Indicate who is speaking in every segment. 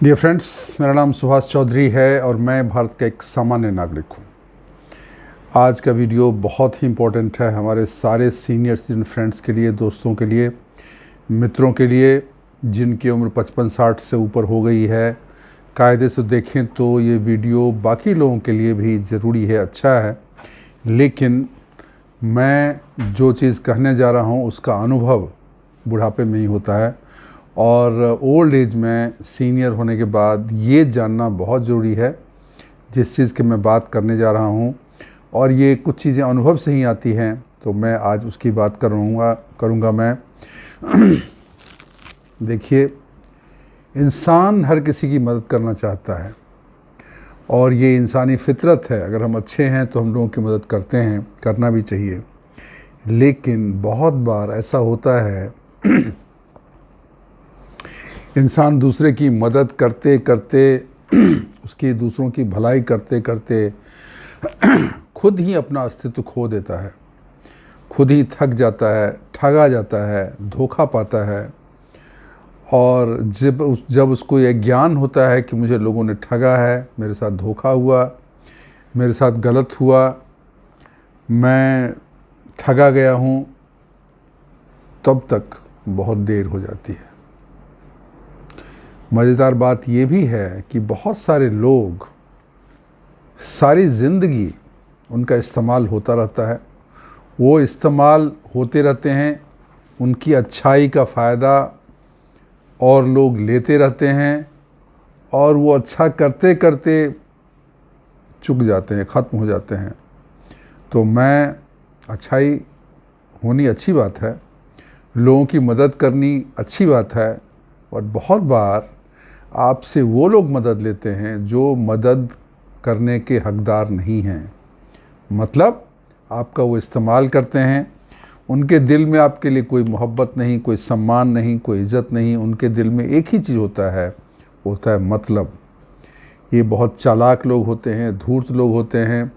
Speaker 1: Dear friends, मेरा नाम सुभाष चौधरी है और मैं भारत का एक सामान्य नागरिक हूँ। आज का वीडियो बहुत ही इम्पोर्टेंट है हमारे सारे सीनियर सिटीजन फ्रेंड्स के लिए, दोस्तों के लिए, मित्रों के लिए जिनकी उम्र 55-60 से ऊपर हो गई है। कायदे से देखें तो ये वीडियो बाकी लोगों के लिए भी ज़रूरी है, अच्छा है, लेकिन मैं जो चीज़ कहने जा रहा हूँ उसका अनुभव बुढ़ापे में ही होता है और ओल्ड एज में सीनियर होने के बाद ये जानना बहुत ज़रूरी है जिस चीज़ की मैं बात करने जा रहा हूँ। और ये कुछ चीज़ें अनुभव से ही आती हैं, तो मैं आज उसकी बात करूँगा मैं। देखिए, इंसान हर किसी की मदद करना चाहता है और ये इंसानी फितरत है। अगर हम अच्छे हैं तो हम लोगों की मदद करते हैं, करना भी चाहिए। लेकिन बहुत बार ऐसा होता है इंसान दूसरे की मदद करते करते उसकी दूसरों की भलाई करते करते खुद ही अपना अस्तित्व खो देता है, खुद ही थक जाता है, ठगा जाता है, धोखा पाता है। और जब उसको यह ज्ञान होता है कि मुझे लोगों ने ठगा है, मेरे साथ धोखा हुआ, मेरे साथ गलत हुआ, मैं ठगा गया हूँ, तब तक बहुत देर हो जाती है। मज़ेदार बात ये भी है कि बहुत सारे लोग सारी ज़िंदगी उनका इस्तेमाल होता रहता है, वो इस्तेमाल होते रहते हैं, उनकी अच्छाई का फ़ायदा और लोग लेते रहते हैं और वो अच्छा करते करते चुक जाते हैं, ख़त्म हो जाते हैं। तो अच्छाई होनी अच्छी बात है, लोगों की मदद करनी अच्छी बात है, और बहुत बार आपसे वो लोग मदद लेते हैं जो मदद करने के हकदार नहीं हैं। मतलब आपका वो इस्तेमाल करते हैं, उनके दिल में आपके लिए कोई मोहब्बत नहीं, कोई सम्मान नहीं, कोई इज़्ज़त नहीं। उनके दिल में एक ही चीज़ होता है, वो होता है मतलब। ये बहुत चालाक लोग होते हैं, धूर्त लोग होते हैं,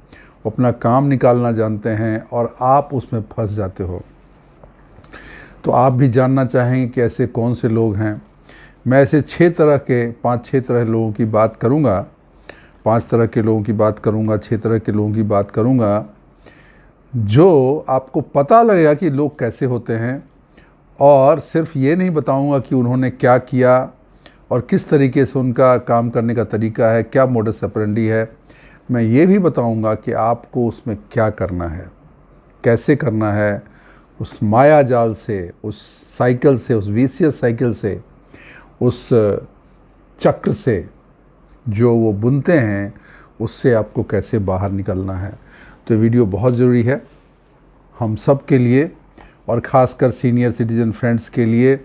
Speaker 1: अपना काम निकालना जानते हैं और आप उसमें फंस जाते हो। तो आप भी जानना चाहेंगे कि ऐसे कौन से लोग हैं। मैं ऐसे 5-6 तरह लोगों की बात करूंगा, 5 तरह के लोगों की बात करूंगा, 6 तरह के लोगों की बात करूंगा, जो आपको पता लगेगा कि लोग कैसे होते हैं। और सिर्फ ये नहीं बताऊंगा कि उन्होंने क्या किया और किस तरीके से उनका काम करने का तरीका है, क्या मोडस ऑपरेंडी है। मैं ये भी बताऊंगा कि आपको उसमें क्या करना है, कैसे करना है, उस माया जाल से, उस साइकिल से, उस विशियस साइकिल से, उस चक्र से जो वो बुनते हैं, उससे आपको कैसे बाहर निकलना है। तो वीडियो बहुत ज़रूरी है हम सब के लिए और ख़ासकर सीनियर सिटीजन फ्रेंड्स के लिए,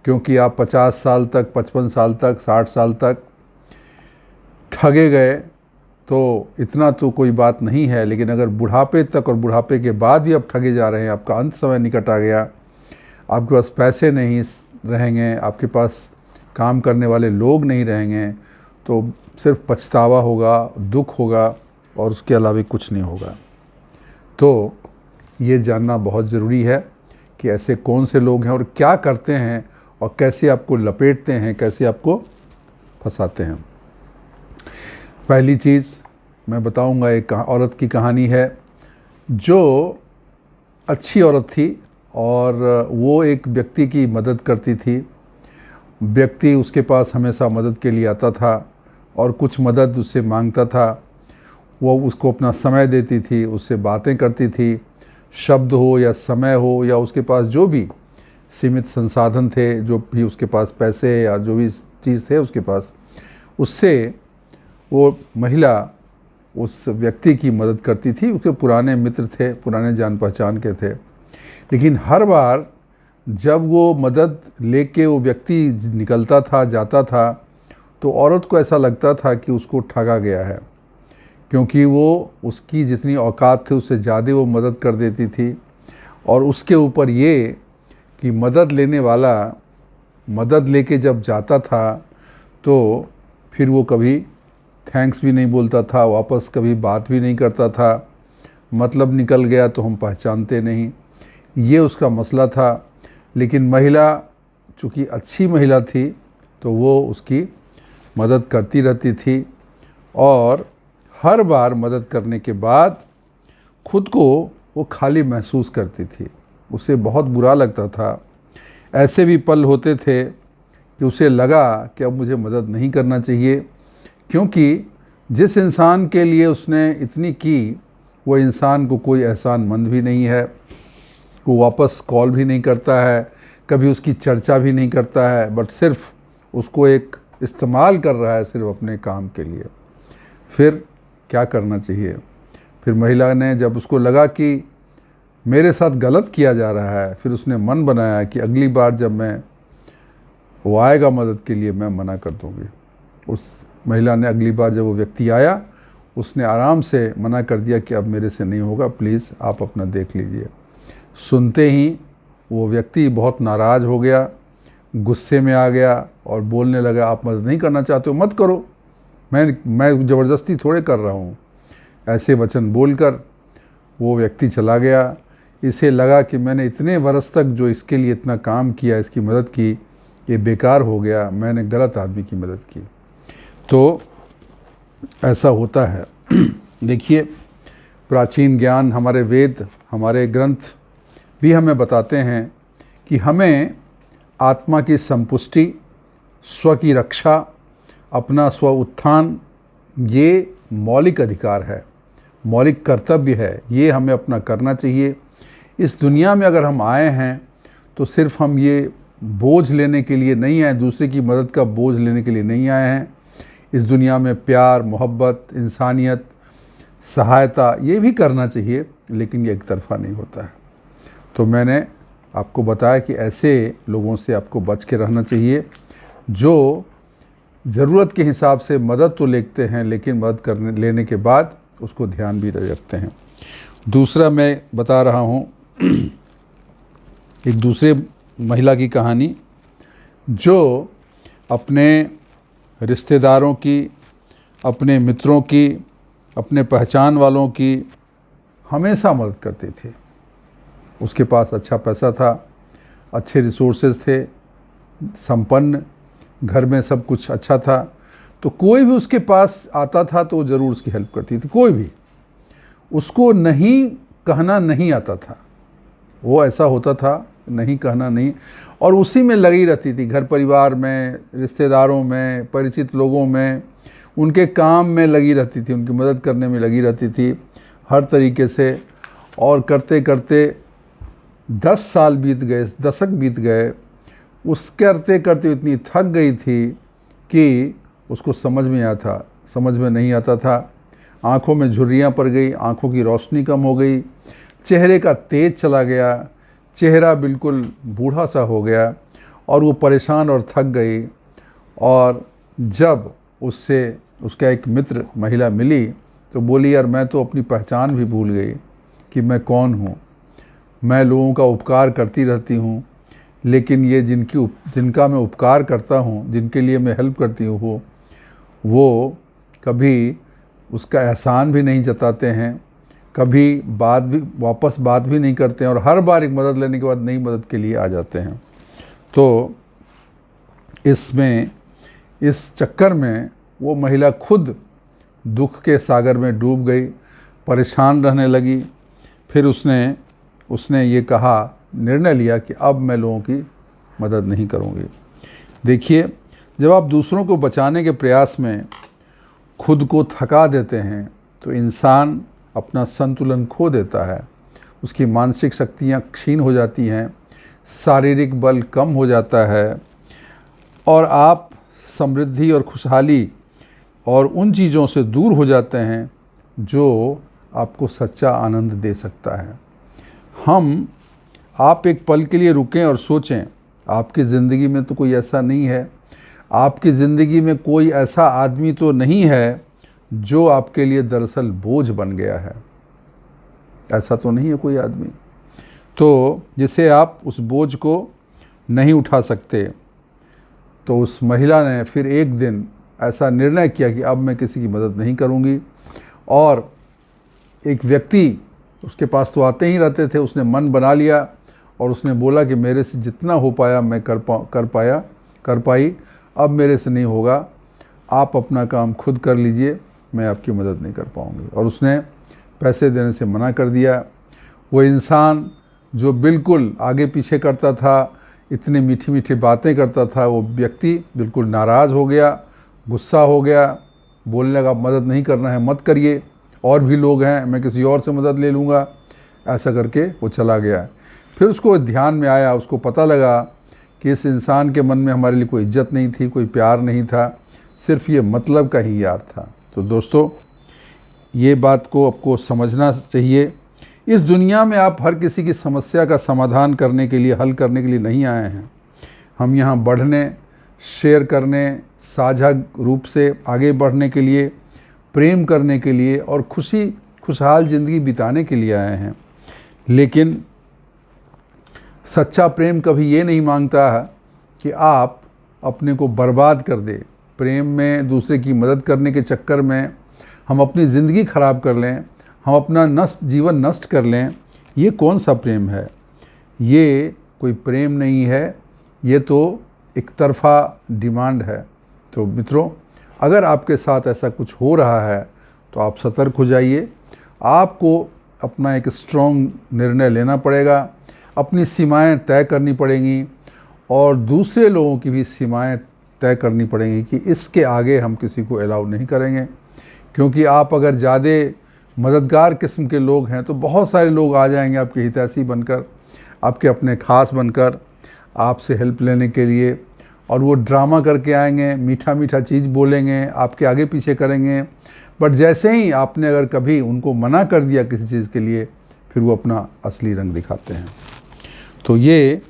Speaker 1: क्योंकि आप 50 साल तक, 55 साल तक, 60 साल तक ठगे गए तो इतना तो कोई बात नहीं है, लेकिन अगर बुढ़ापे तक और बुढ़ापे के बाद भी आप ठगे जा रहे हैं, आपका अंत समय निकट आ गया, आपके पास पैसे नहीं रहेंगे, आपके पास काम करने वाले लोग नहीं रहेंगे, तो सिर्फ पछतावा होगा, दुख होगा और उसके अलावा कुछ नहीं होगा। तो ये जानना बहुत ज़रूरी है कि ऐसे कौन से लोग हैं और क्या करते हैं और कैसे आपको लपेटते हैं, कैसे आपको फंसाते हैं। पहली चीज़ मैं बताऊंगा, एक औरत की कहानी है जो अच्छी औरत थी और वो एक व्यक्ति की मदद करती थी। व्यक्ति उसके पास हमेशा मदद के लिए आता था और कुछ मदद उससे मांगता था। वो उसको अपना समय देती थी, उससे बातें करती थी, शब्द हो या समय हो या उसके पास जो भी सीमित संसाधन थे, जो भी उसके पास पैसे या जो भी चीज़ थे उसके पास, उससे वो महिला उस व्यक्ति की मदद करती थी। उसके पुराने मित्र थे, पुराने जान पहचान के थे। लेकिन हर बार जब वो मदद लेके वो व्यक्ति निकलता था, जाता था, तो औरत को ऐसा लगता था कि उसको ठगा गया है, क्योंकि वो उसकी जितनी औकात थी उससे ज़्यादा वो मदद कर देती थी। और उसके ऊपर ये कि मदद लेने वाला मदद लेके जब जाता था तो फिर वो कभी थैंक्स भी नहीं बोलता था, वापस कभी बात भी नहीं करता था। मतलब निकल गया तो हम पहचानते नहीं, ये उसका मसला था। लेकिन महिला चूँकि अच्छी महिला थी तो वो उसकी मदद करती रहती थी और हर बार मदद करने के बाद खुद को वो खाली महसूस करती थी। उसे बहुत बुरा लगता था। ऐसे भी पल होते थे कि उसे लगा कि अब मुझे मदद नहीं करना चाहिए, क्योंकि जिस इंसान के लिए उसने इतनी की वो इंसान को कोई एहसानमंद भी नहीं है, वो वापस कॉल भी नहीं करता है, कभी उसकी चर्चा भी नहीं करता है, बट सिर्फ उसको एक इस्तेमाल कर रहा है सिर्फ अपने काम के लिए। फिर क्या करना चाहिए? फिर महिला ने, जब उसको लगा कि मेरे साथ गलत किया जा रहा है, फिर उसने मन बनाया कि अगली बार जब वो आएगा मदद के लिए मैं मना कर दूंगी। उस महिला ने अगली बार जब वो व्यक्ति आया, उसने आराम से मना कर दिया कि अब मेरे से नहीं होगा, प्लीज़ आप अपना देख लीजिए। सुनते ही वो व्यक्ति बहुत नाराज़ हो गया, गुस्से में आ गया और बोलने लगा, आप मदद नहीं करना चाहते हो मत करो, मैं ज़बरदस्ती थोड़े कर रहा हूँ। ऐसे वचन बोलकर वो व्यक्ति चला गया। इसे लगा कि मैंने इतने वर्ष तक जो इसके लिए इतना काम किया, इसकी मदद की, ये बेकार हो गया, मैंने गलत आदमी की मदद की। तो ऐसा होता है। देखिए, प्राचीन ज्ञान, हमारे वेद, हमारे ग्रंथ भी हमें बताते हैं कि हमें आत्मा की संपुष्टि, स्व की रक्षा, अपना स्व उत्थान, ये मौलिक अधिकार है, मौलिक कर्तव्य है। ये हमें अपना करना चाहिए। इस दुनिया में अगर हम आए हैं तो सिर्फ हम ये बोझ लेने के लिए नहीं आए, दूसरे की मदद का बोझ लेने के लिए नहीं आए हैं। इस दुनिया में प्यार, मोहब्बत, इंसानियत, सहायता, ये भी करना चाहिए, लेकिन ये एक तरफा नहीं होता है। तो मैंने आपको बताया कि ऐसे लोगों से आपको बच के रहना चाहिए जो ज़रूरत के हिसाब से मदद तो लेते हैं, लेकिन मदद लेने के बाद उसको ध्यान भी रखते हैं। दूसरा मैं बता रहा हूँ एक दूसरे महिला की कहानी, जो अपने रिश्तेदारों की, अपने मित्रों की, अपने पहचान वालों की हमेशा मदद करती थी। उसके पास अच्छा पैसा था, अच्छे रिसोर्सेज थे, संपन्न, घर में सब कुछ अच्छा था, तो कोई भी उसके पास आता था तो वो ज़रूर उसकी हेल्प करती थी। कोई भी, उसको नहीं कहना नहीं आता था। वो ऐसा होता था, नहीं कहना नहीं, और उसी में लगी रहती थी। घर परिवार में, रिश्तेदारों में, परिचित लोगों में, उनके काम में लगी रहती थी, उनकी मदद करने में लगी रहती थी हर तरीके से। और करते करते 10 साल बीत गए, दशक बीत गए। उस करते करते इतनी थक गई थी कि उसको समझ में नहीं आता था। आँखों में झुर्रियाँ पड़ गई, आँखों की रोशनी कम हो गई, चेहरे का तेज चला गया, चेहरा बिल्कुल बूढ़ा सा हो गया और वो परेशान और थक गई। और जब उससे उसका एक मित्र महिला मिली तो बोली, यार मैं तो अपनी पहचान भी भूल गई कि मैं कौन हूँ। मैं लोगों का उपकार करती रहती हूँ, लेकिन ये जिनका मैं उपकार करता हूँ, जिनके लिए मैं हेल्प करती हूँ, वो कभी उसका एहसान भी नहीं जताते हैं, कभी वापस बात भी नहीं करते हैं, और हर बार एक मदद लेने के बाद नई मदद के लिए आ जाते हैं। तो इस चक्कर में वो महिला खुद दुख के सागर में डूब गई, परेशान रहने लगी। फिर उसने ये कहा, निर्णय लिया कि अब मैं लोगों की मदद नहीं करूँगी। देखिए, जब आप दूसरों को बचाने के प्रयास में खुद को थका देते हैं तो इंसान अपना संतुलन खो देता है, उसकी मानसिक शक्तियाँ क्षीण हो जाती हैं, शारीरिक बल कम हो जाता है, और आप समृद्धि और खुशहाली और उन चीज़ों से दूर हो जाते हैं जो आपको सच्चा आनंद दे सकता है। आप एक पल के लिए रुकें और सोचें, आपकी ज़िंदगी में तो कोई ऐसा नहीं है, आपकी ज़िंदगी में कोई ऐसा आदमी तो नहीं है जो आपके लिए दरअसल बोझ बन गया है। ऐसा तो नहीं है कोई आदमी तो जिसे आप उस बोझ को नहीं उठा सकते। तो उस महिला ने फिर एक दिन ऐसा निर्णय किया कि अब मैं किसी की मदद नहीं करूंगी। और एक व्यक्ति उसके पास तो आते ही रहते थे, उसने मन बना लिया और उसने बोला कि मेरे से जितना हो पाया मैं कर पाई, अब मेरे से नहीं होगा, आप अपना काम खुद कर लीजिए, मैं आपकी मदद नहीं कर पाऊँगी। और उसने पैसे देने से मना कर दिया। वो इंसान जो बिल्कुल आगे पीछे करता था, इतनी मीठी मीठी बातें करता था, वो व्यक्ति बिल्कुल नाराज़ हो गया, गुस्सा हो गया, बोलने लगा मदद नहीं करना है मत करिए, और भी लोग हैं, मैं किसी और से मदद ले लूँगा। ऐसा करके वो चला गया। फिर उसको ध्यान में आया, उसको पता लगा कि इस इंसान के मन में हमारे लिए कोई इज्जत नहीं थी, कोई प्यार नहीं था, सिर्फ ये मतलब का ही यार था। तो दोस्तों, ये बात को आपको समझना चाहिए। इस दुनिया में आप हर किसी की समस्या का समाधान करने के लिए, हल करने के लिए नहीं आए हैं। हम यहाँ बढ़ने, शेयर करने, साझा रूप से आगे बढ़ने के लिए, प्रेम करने के लिए और खुशहाल ज़िंदगी बिताने के लिए आए हैं। लेकिन सच्चा प्रेम कभी ये नहीं मांगता है कि आप अपने को बर्बाद कर दे। प्रेम में दूसरे की मदद करने के चक्कर में हम अपनी ज़िंदगी ख़राब कर लें, हम अपना जीवन नष्ट कर लें, ये कौन सा प्रेम है? ये कोई प्रेम नहीं है, ये तो एक तरफा डिमांड है। तो मित्रों, अगर आपके साथ ऐसा कुछ हो रहा है तो आप सतर्क हो जाइए। आपको अपना एक स्ट्रॉन्ग निर्णय लेना पड़ेगा, अपनी सीमाएं तय करनी पड़ेंगी और दूसरे लोगों की भी सीमाएं तय करनी पड़ेंगी कि इसके आगे हम किसी को अलाउ नहीं करेंगे। क्योंकि आप अगर ज़्यादा मददगार किस्म के लोग हैं तो बहुत सारे लोग आ जाएंगे आपके हितैषी बनकर, आपके अपने ख़ास बनकर, आपसे हेल्प लेने के लिए, और वो ड्रामा करके आएंगे, मीठा मीठा चीज़ बोलेंगे, आपके आगे पीछे करेंगे। बट जैसे ही आपने अगर कभी उनको मना कर दिया किसी चीज़ के लिए, फिर वो अपना असली रंग दिखाते हैं। तो ये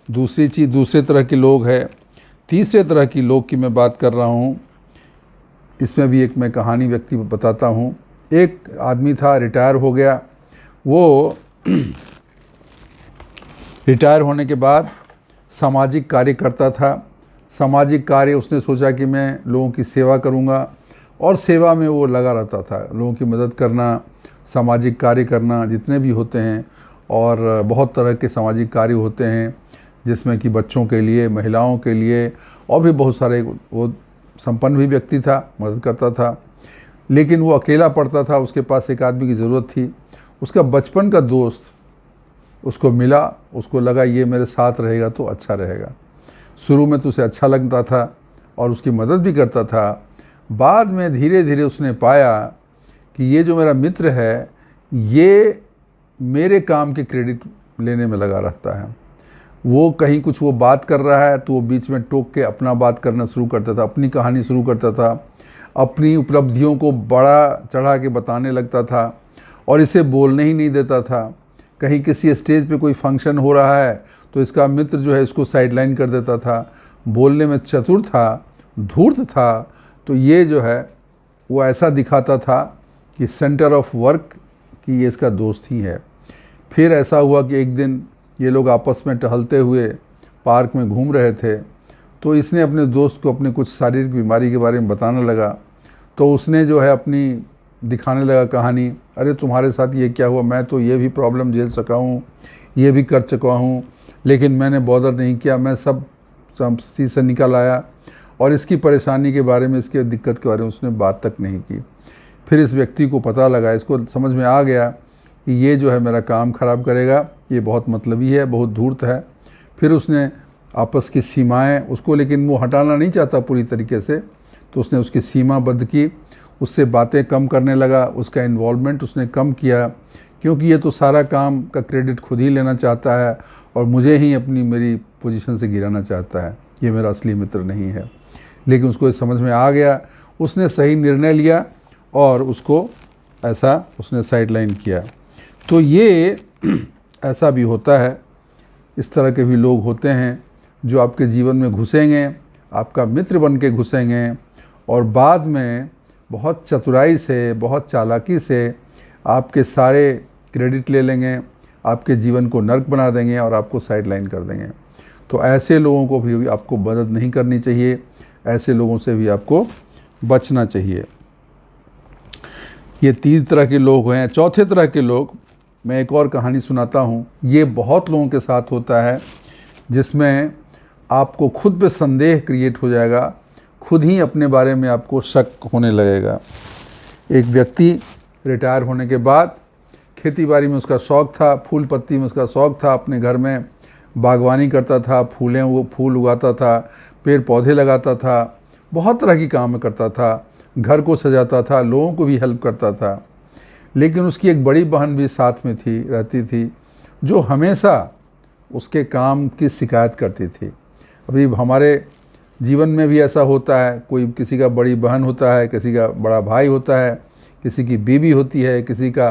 Speaker 1: दूसरी चीज़, दूसरे तरह के लोग हैं। तीसरे तरह की लोग की मैं बात कर रहा हूँ। इसमें भी एक मैं कहानी व्यक्ति बताता हूँ। एक आदमी था, रिटायर हो गया। वो रिटायर होने के बाद सामाजिक कार्य करता था। सामाजिक कार्य उसने सोचा कि मैं लोगों की सेवा करूँगा, और सेवा में वो लगा रहता था। लोगों की मदद करना, सामाजिक कार्य करना जितने भी होते हैं, और बहुत तरह के सामाजिक कार्य होते हैं जिसमें कि बच्चों के लिए, महिलाओं के लिए, और भी बहुत सारे। वो संपन्न भी व्यक्ति था, मदद करता था। लेकिन वो अकेला पड़ता था, उसके पास एक आदमी की ज़रूरत थी। उसका बचपन का दोस्त उसको मिला, उसको लगा ये मेरे साथ रहेगा तो अच्छा रहेगा। शुरू में तो उसे अच्छा लगता था और उसकी मदद भी करता था। बाद में धीरे धीरे उसने पाया कि ये जो मेरा मित्र है, ये मेरे काम के क्रेडिट लेने में लगा रहता है। वो कहीं कुछ वो बात कर रहा है तो वो बीच में टोक के अपना बात करना शुरू करता था, अपनी कहानी शुरू करता था, अपनी उपलब्धियों को बड़ा चढ़ा के बताने लगता था, और इसे बोलने ही नहीं देता था। कहीं किसी स्टेज पे कोई फंक्शन हो रहा है तो इसका मित्र जो है इसको साइडलाइन कर देता था। बोलने में चतुर था, धूर्त था। तो ये जो है वो ऐसा दिखाता था कि सेंटर ऑफ वर्क कि ये इसका दोस्त ही है। फिर ऐसा हुआ कि एक दिन ये लोग आपस में टहलते हुए पार्क में घूम रहे थे, तो इसने अपने दोस्त को अपने कुछ शारीरिक बीमारी के बारे में बताने लगा। तो उसने जो है अपनी दिखाने लगा कहानी, अरे तुम्हारे साथ ये क्या हुआ, मैं तो ये भी प्रॉब्लम झेल सका हूँ, ये भी कर चुका हूँ, लेकिन मैंने बॉदर नहीं किया, मैं सब चीज़ से निकल आया। और इसकी परेशानी के बारे में, इसके दिक्कत के बारे में उसने बात तक नहीं की। फिर इस व्यक्ति को पता लगा, इसको समझ में आ गया कि ये जो है मेरा काम ख़राब करेगा, ये बहुत मतलबी है, बहुत धूर्त है। फिर उसने आपस की सीमाएं उसको, लेकिन वो हटाना नहीं चाहता पूरी तरीके से, तो उसने उसकी सीमा बंद की, उससे बातें कम करने लगा, उसका इन्वॉल्वमेंट उसने कम किया, क्योंकि ये तो सारा काम का क्रेडिट खुद ही लेना चाहता है और मुझे ही अपनी मेरी पोजीशन से गिराना चाहता है। ये मेरा असली मित्र नहीं है। लेकिन उसको ये समझ में आ गया, उसने सही निर्णय लिया और उसको ऐसा उसने साइडलाइन किया। तो ये ऐसा भी होता है, इस तरह के भी लोग होते हैं जो आपके जीवन में घुसेंगे, आपका मित्र बन के घुसेंगे, और बाद में बहुत चतुराई से, बहुत चालाकी से आपके सारे क्रेडिट ले लेंगे, आपके जीवन को नर्क बना देंगे और आपको साइडलाइन कर देंगे। तो ऐसे लोगों को भी आपको मदद नहीं करनी चाहिए, ऐसे लोगों से भी आपको बचना चाहिए। ये 3 तरह के लोग हैं। चौथे तरह के लोग, मैं एक और कहानी सुनाता हूँ। ये बहुत लोगों के साथ होता है, जिसमें आपको खुद पे संदेह क्रिएट हो जाएगा। खुद ही अपने बारे में आपको शक होने लगेगा। एक व्यक्ति रिटायर होने के बाद खेती बाड़ी में उसका शौक़ था, फूल पत्ती में उसका शौक़ था, अपने घर में बागवानी करता था, फूल उगाता था, पेड़ पौधे लगाता था, बहुत तरह की काम करता था, घर को सजाता था, लोगों को भी हेल्प करता था। लेकिन उसकी एक बड़ी बहन भी साथ में रहती थी, जो हमेशा उसके काम की शिकायत करती थी। अभी हमारे जीवन में भी ऐसा होता है, कोई किसी का बड़ी बहन होता है, किसी का बड़ा भाई होता है, किसी की बीवी होती है, किसी का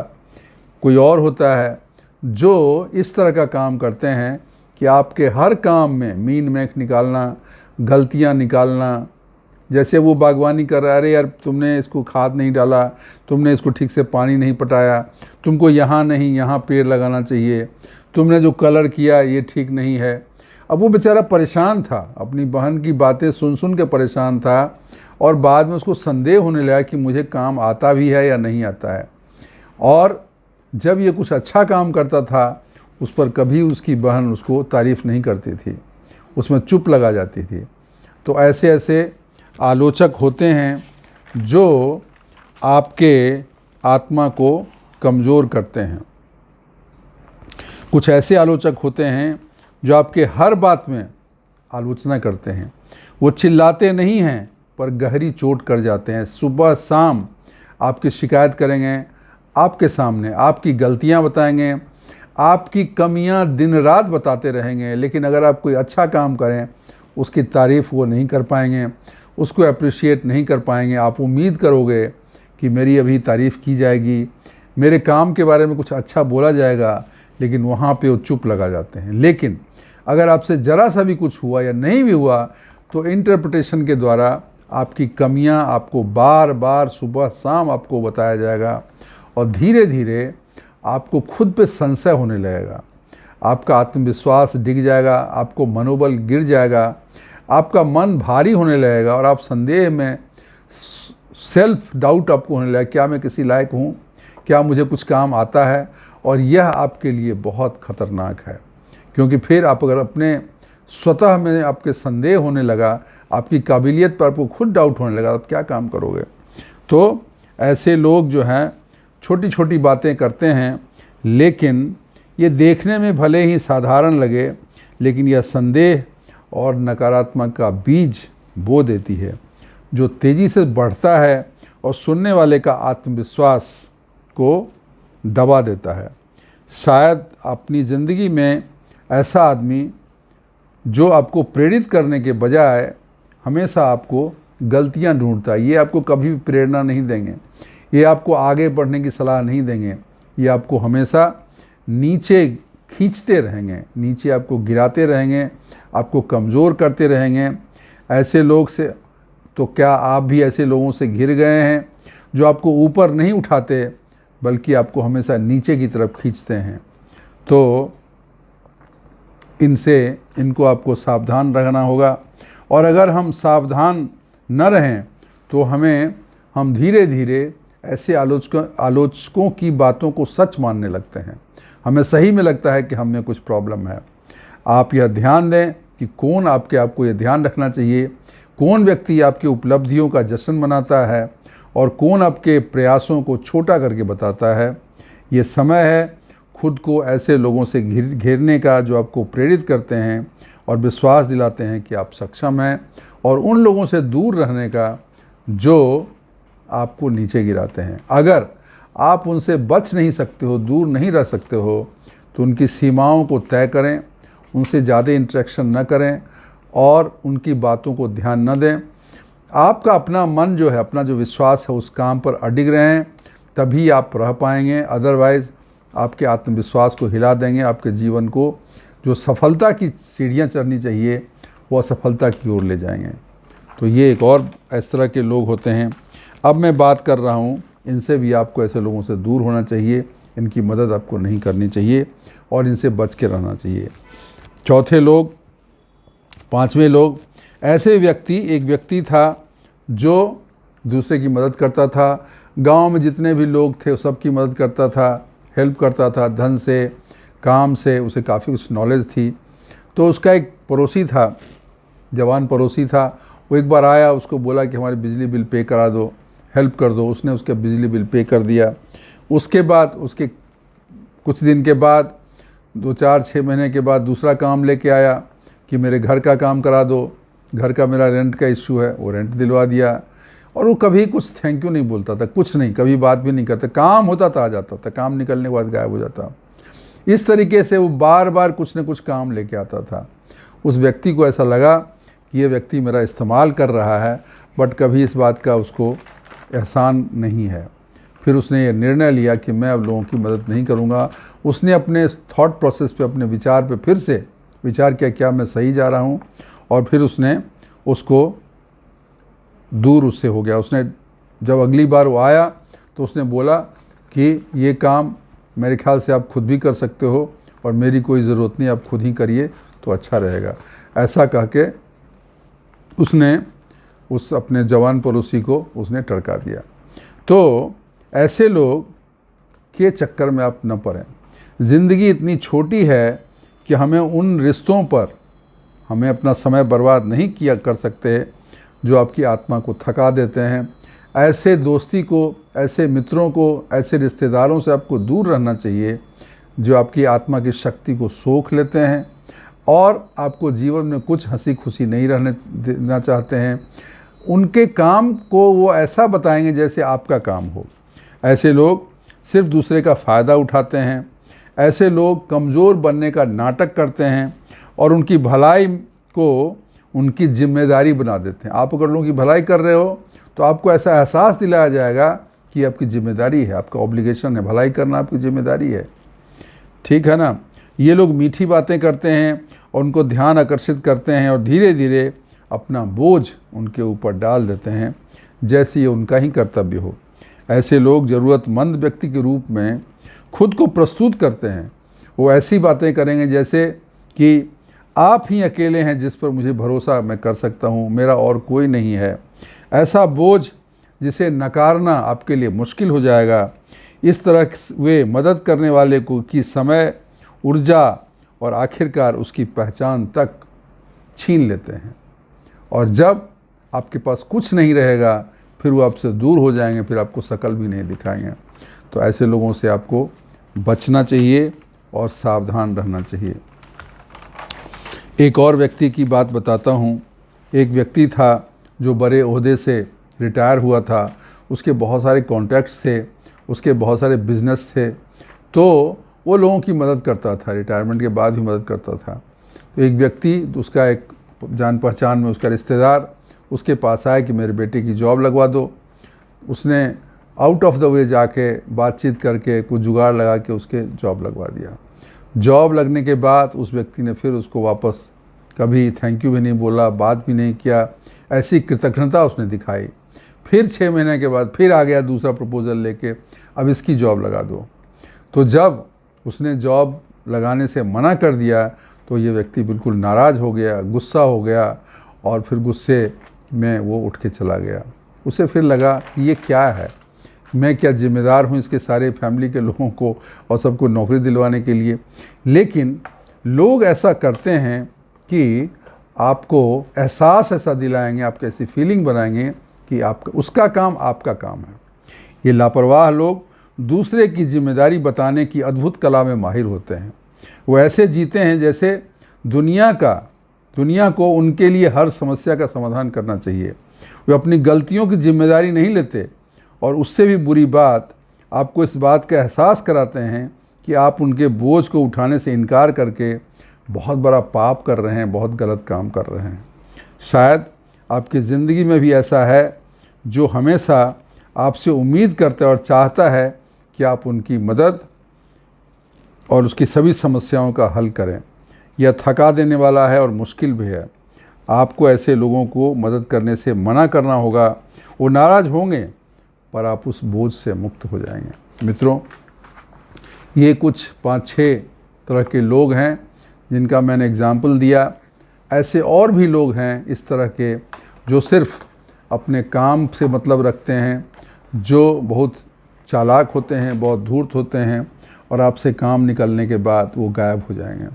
Speaker 1: कोई और होता है, जो इस तरह का काम करते हैं कि आपके हर काम में मीन मैक निकालना, गलतियां निकालना। जैसे वो बागवानी कर रहा है, अरे यार तुमने इसको खाद नहीं डाला, तुमने इसको ठीक से पानी नहीं पटाया, तुमको यहाँ नहीं यहाँ पेड़ लगाना चाहिए, तुमने जो कलर किया ये ठीक नहीं है। अब वो बेचारा परेशान था, अपनी बहन की बातें सुन सुन के परेशान था, और बाद में उसको संदेह होने लगा कि मुझे काम आता भी है या नहीं आता है। और जब ये कुछ अच्छा काम करता था, उस पर कभी उसकी बहन उसको तारीफ़ नहीं करती थी, उसमें चुप लगा जाती थी। तो ऐसे ऐसे आलोचक होते हैं जो आपके आत्मा को कमज़ोर करते हैं। कुछ ऐसे आलोचक होते हैं जो आपके हर बात में आलोचना करते हैं। वो चिल्लाते नहीं हैं पर गहरी चोट कर जाते हैं। सुबह शाम आपकी शिकायत करेंगे, आपके सामने आपकी गलतियां बताएंगे, आपकी कमियां दिन रात बताते रहेंगे। लेकिन अगर आप कोई अच्छा काम करें, उसकी तारीफ़ वो नहीं कर पाएंगे, उसको अप्रिशिएट नहीं कर पाएंगे। आप उम्मीद करोगे कि मेरी अभी तारीफ़ की जाएगी, मेरे काम के बारे में कुछ अच्छा बोला जाएगा, लेकिन वहाँ पे वो चुप लगा जाते हैं। लेकिन अगर आपसे ज़रा सा भी कुछ हुआ या नहीं भी हुआ, तो इंटरप्रिटेशन के द्वारा आपकी कमियां आपको बार बार सुबह शाम आपको बताया जाएगा, और धीरे धीरे आपको खुद पे संशय होने लगेगा, आपका आत्मविश्वास डिग जाएगा, आपको मनोबल गिर जाएगा, आपका मन भारी होने लगेगा, और आप संदेह में सेल्फ डाउट आपको होने लगेगा, क्या मैं किसी लायक हूँ, क्या मुझे कुछ काम आता है। और यह आपके लिए बहुत ख़तरनाक है, क्योंकि फिर आप अगर अपने स्वतः में आपके संदेह होने लगा, आपकी काबिलियत पर आपको खुद डाउट होने लगा, आप क्या काम करोगे। तो ऐसे लोग जो हैं छोटी छोटी बातें करते हैं, लेकिन ये देखने में भले ही साधारण लगे, लेकिन यह संदेह और नकारात्मक का बीज बो देती है, जो तेज़ी से बढ़ता है और सुनने वाले का आत्मविश्वास को दबा देता है। शायद अपनी ज़िंदगी में ऐसा आदमी जो आपको प्रेरित करने के बजाय हमेशा आपको गलतियां ढूंढता है, ये आपको कभी भी प्रेरणा नहीं देंगे, ये आपको आगे बढ़ने की सलाह नहीं देंगे, ये आपको हमेशा नीचे खींचते रहेंगे, नीचे आपको गिराते रहेंगे, आपको कमज़ोर करते रहेंगे। ऐसे लोग से तो क्या आप भी ऐसे लोगों से घिर गए हैं जो आपको ऊपर नहीं उठाते, बल्कि आपको हमेशा नीचे की तरफ खींचते हैं। तो इनको आपको सावधान रहना होगा, और अगर हम सावधान न रहें तो हम धीरे धीरे ऐसे आलोचकों की बातों को सच मानने लगते हैं। हमें सही में लगता है कि हम में कुछ प्रॉब्लम है। आप यह ध्यान दें कि कौन आपको यह ध्यान रखना चाहिए, कौन व्यक्ति आपकी उपलब्धियों का जश्न मनाता है और कौन आपके प्रयासों को छोटा करके बताता है। ये समय है खुद को ऐसे लोगों से घेरने का जो आपको प्रेरित करते हैं और विश्वास दिलाते हैं कि आप सक्षम हैं, और उन लोगों से दूर रहने का जो आपको नीचे गिराते हैं। अगर आप उनसे बच नहीं सकते हो, दूर नहीं रह सकते हो, तो उनकी सीमाओं को तय करें, उनसे ज़्यादा इंटरेक्शन न करें और उनकी बातों को ध्यान न दें। आपका अपना मन जो है, अपना जो विश्वास है, उस काम पर अडिग रहें, तभी आप रह पाएंगे। अदरवाइज़ आपके आत्मविश्वास को हिला देंगे, आपके जीवन को जो सफलता की सीढ़ियाँ चढ़नी चाहिए वो असफलता की ओर ले जाएंगे। तो ये एक और इस तरह के लोग होते हैं। अब मैं बात कर रहा हूँ, इनसे भी आपको ऐसे लोगों से दूर होना चाहिए, इनकी मदद आपको नहीं करनी चाहिए और इनसे बच के रहना चाहिए। पांचवें लोग, ऐसे एक व्यक्ति था जो दूसरे की मदद करता था। गांव में जितने भी लोग थे सबकी मदद करता था, हेल्प करता था, धन से, काम से, उसे काफ़ी कुछ नॉलेज थी। तो उसका एक पड़ोसी था, जवान पड़ोसी था, वो एक बार आया, उसको बोला कि हमारे बिजली बिल पे करा दो, हेल्प कर दो। उसने उसका बिजली बिल पे कर दिया। उसके बाद उसके कुछ दिन के बाद 2-4-6 महीने के बाद दूसरा काम लेके आया कि मेरे घर का काम करा दो, घर का मेरा रेंट का इश्यू है, वो रेंट दिलवा दिया। और वो कभी कुछ थैंक यू नहीं बोलता था, कुछ नहीं, कभी बात भी नहीं करता। काम होता था आ जाता था, काम निकलने के बाद गायब हो जाता। इस तरीके से वो बार बार कुछ न कुछ काम लेके आता था। उस व्यक्ति को ऐसा लगा कि ये व्यक्ति मेरा इस्तेमाल कर रहा है, बट कभी इस बात का उसको एहसान नहीं है। फिर उसने ये निर्णय लिया कि मैं अब लोगों की मदद नहीं करूँगा। उसने अपने थॉट प्रोसेस पे, अपने विचार पे फिर से विचार किया, क्या मैं सही जा रहा हूँ, और फिर उसने उसको दूर उससे हो गया। उसने जब अगली बार वो आया तो उसने बोला कि ये काम मेरे ख्याल से आप खुद भी कर सकते हो और मेरी कोई ज़रूरत नहीं, आप खुद ही करिए तो अच्छा रहेगा। ऐसा कह के उसने उस अपने जवान पड़ोसी को उसने टरका दिया। तो ऐसे लोग के चक्कर में आप न पड़ें। ज़िंदगी इतनी छोटी है कि हमें उन रिश्तों पर हमें अपना समय बर्बाद नहीं किया कर सकते जो आपकी आत्मा को थका देते हैं। ऐसे दोस्ती को, ऐसे मित्रों को, ऐसे रिश्तेदारों से आपको दूर रहना चाहिए जो आपकी आत्मा की शक्ति को सोख लेते हैं और आपको जीवन में कुछ हंसी खुशी नहीं रहने देना चाहते हैं। उनके काम को वो ऐसा बताएंगे जैसे आपका काम हो। ऐसे लोग सिर्फ दूसरे का फ़ायदा उठाते हैं। ऐसे लोग कमज़ोर बनने का नाटक करते हैं और उनकी भलाई को उनकी जिम्मेदारी बना देते हैं। आप अगर लोगों की भलाई कर रहे हो तो आपको ऐसा एहसास दिलाया जाएगा कि आपकी जिम्मेदारी है, आपका ऑब्लिगेशन है, भलाई करना आपकी जिम्मेदारी है। ठीक है ना। ये लोग मीठी बातें करते हैं और उनको ध्यान आकर्षित करते हैं और धीरे धीरे अपना बोझ उनके ऊपर डाल देते हैं जैसे ये उनका ही कर्तव्य हो। ऐसे लोग ज़रूरतमंद व्यक्ति के रूप में खुद को प्रस्तुत करते हैं। वो ऐसी बातें करेंगे जैसे कि आप ही अकेले हैं जिस पर मुझे भरोसा मैं कर सकता हूँ, मेरा और कोई नहीं है। ऐसा बोझ जिसे नकारना आपके लिए मुश्किल हो जाएगा। इस तरह वे मदद करने वाले को की समय, ऊर्जा और आखिरकार उसकी पहचान तक छीन लेते हैं। और जब आपके पास कुछ नहीं रहेगा फिर वो आपसे दूर हो जाएंगे, फिर आपको शकल भी नहीं दिखाएंगे। तो ऐसे लोगों से आपको बचना चाहिए और सावधान रहना चाहिए। एक और व्यक्ति की बात बताता हूँ। एक व्यक्ति था जो बड़े ओहदे से रिटायर हुआ था। उसके बहुत सारे कॉन्टैक्ट्स थे, उसके बहुत सारे बिजनेस थे, तो वो लोगों की मदद करता था, रिटायरमेंट के बाद भी मदद करता था। तो एक व्यक्ति, उसका एक जान पहचान में उसका रिश्तेदार उसके पास आया कि मेरे बेटे की जॉब लगवा दो। उसने आउट ऑफ द वे जाके बातचीत करके कुछ जुगाड़ लगा के उसके जॉब लगवा दिया। जॉब लगने के बाद उस व्यक्ति ने फिर उसको वापस कभी थैंक यू भी नहीं बोला, बात भी नहीं किया। ऐसी कृतज्ञता उसने दिखाई। फिर 6 महीने के बाद फिर आ गया दूसरा प्रपोज़ल लेके, अब इसकी जॉब लगा दो। तो जब उसने जॉब लगाने से मना कर दिया तो ये व्यक्ति बिल्कुल नाराज़ हो गया, गुस्सा हो गया और फिर गुस्से में वो उठ के चला गया। उसे फिर लगा कि ये क्या है, मैं क्या जिम्मेदार हूँ इसके सारे फैमिली के लोगों को और सबको नौकरी दिलवाने के लिए। लेकिन लोग ऐसा करते हैं कि आपको एहसास ऐसा दिलाएंगे, आपको ऐसी फीलिंग बनाएंगे कि आपका उसका काम आपका काम है। ये लापरवाह लोग दूसरे की जिम्मेदारी बताने की अद्भुत कला में माहिर होते हैं। वो ऐसे जीते हैं जैसे दुनिया को उनके लिए हर समस्या का समाधान करना चाहिए। वे अपनी गलतियों की जिम्मेदारी नहीं लेते और उससे भी बुरी बात, आपको इस बात का एहसास कराते हैं कि आप उनके बोझ को उठाने से इनकार करके बहुत बड़ा पाप कर रहे हैं, बहुत गलत काम कर रहे हैं। शायद आपकी ज़िंदगी में भी ऐसा है जो हमेशा आपसे उम्मीद करता है और चाहता है कि आप उनकी मदद और उसकी सभी समस्याओं का हल करें। यह थका देने वाला है और मुश्किल भी है। आपको ऐसे लोगों को मदद करने से मना करना होगा। वो नाराज़ होंगे पर आप उस बोझ से मुक्त हो जाएंगे। मित्रों, ये कुछ 5-6 तरह के लोग हैं जिनका मैंने एग्जाम्पल दिया। ऐसे और भी लोग हैं इस तरह के जो सिर्फ अपने काम से मतलब रखते हैं, जो बहुत चालाक होते हैं, बहुत धूर्त होते हैं और आपसे काम निकलने के बाद वो गायब हो जाएंगे।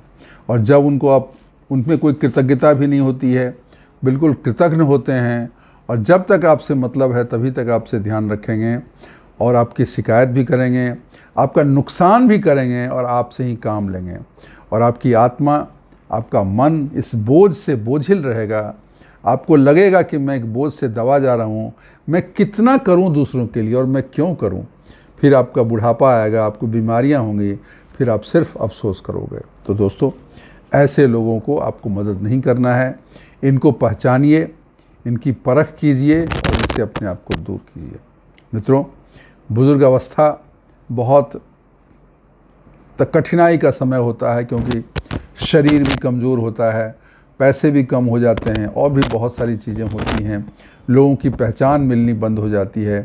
Speaker 1: और जब उनको आप उनमें कोई कृतज्ञता भी नहीं होती है, बिल्कुल कृतज्ञ होते हैं, और जब तक आपसे मतलब है तभी तक आपसे ध्यान रखेंगे और आपकी शिकायत भी करेंगे, आपका नुकसान भी करेंगे और आपसे ही काम लेंगे। और आपकी आत्मा, आपका मन इस बोझ से बोझिल रहेगा। आपको लगेगा कि मैं एक बोझ से दबा जा रहा हूँ, मैं कितना करूँ दूसरों के लिए और मैं क्यों करूँ। फिर आपका बुढ़ापा आएगा, आपको बीमारियाँ होंगी, फिर आप सिर्फ अफसोस करोगे। तो दोस्तों, ऐसे लोगों को आपको मदद नहीं करना है। इनको पहचानिए, इनकी परख कीजिए और इनसे अपने आप को दूर कीजिए। मित्रों, बुजुर्ग अवस्था बहुत कठिनाई का समय होता है, क्योंकि शरीर भी कमज़ोर होता है, पैसे भी कम हो जाते हैं और भी बहुत सारी चीज़ें होती हैं, लोगों की पहचान मिलनी बंद हो जाती है।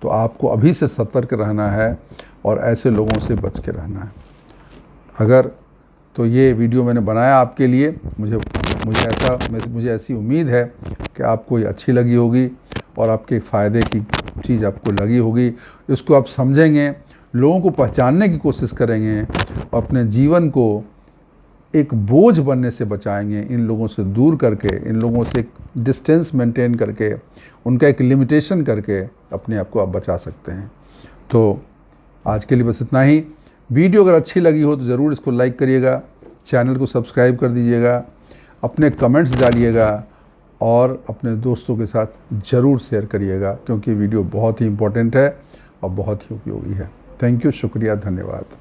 Speaker 1: तो आपको अभी से सतर्क रहना है और ऐसे लोगों से बच के रहना है। अगर तो ये वीडियो मैंने बनाया आपके लिए, मुझे ऐसी उम्मीद है कि आपको ये अच्छी लगी होगी और आपके फ़ायदे की चीज़ आपको लगी होगी। इसको आप समझेंगे, लोगों को पहचानने की कोशिश करेंगे, अपने जीवन को एक बोझ बनने से बचाएंगे। इन लोगों से दूर करके, इन लोगों से एक डिस्टेंस मेंटेन करके, उनका एक लिमिटेशन करके अपने आप को आप बचा सकते हैं। तो आज के लिए बस इतना ही। वीडियो अगर अच्छी लगी हो तो ज़रूर इसको लाइक करिएगा, चैनल को सब्सक्राइब कर दीजिएगा, अपने कमेंट्स डालिएगा और अपने दोस्तों के साथ ज़रूर शेयर करिएगा, क्योंकि वीडियो बहुत ही इम्पोर्टेंट है और बहुत ही उपयोगी है। थैंक यू, शुक्रिया, धन्यवाद।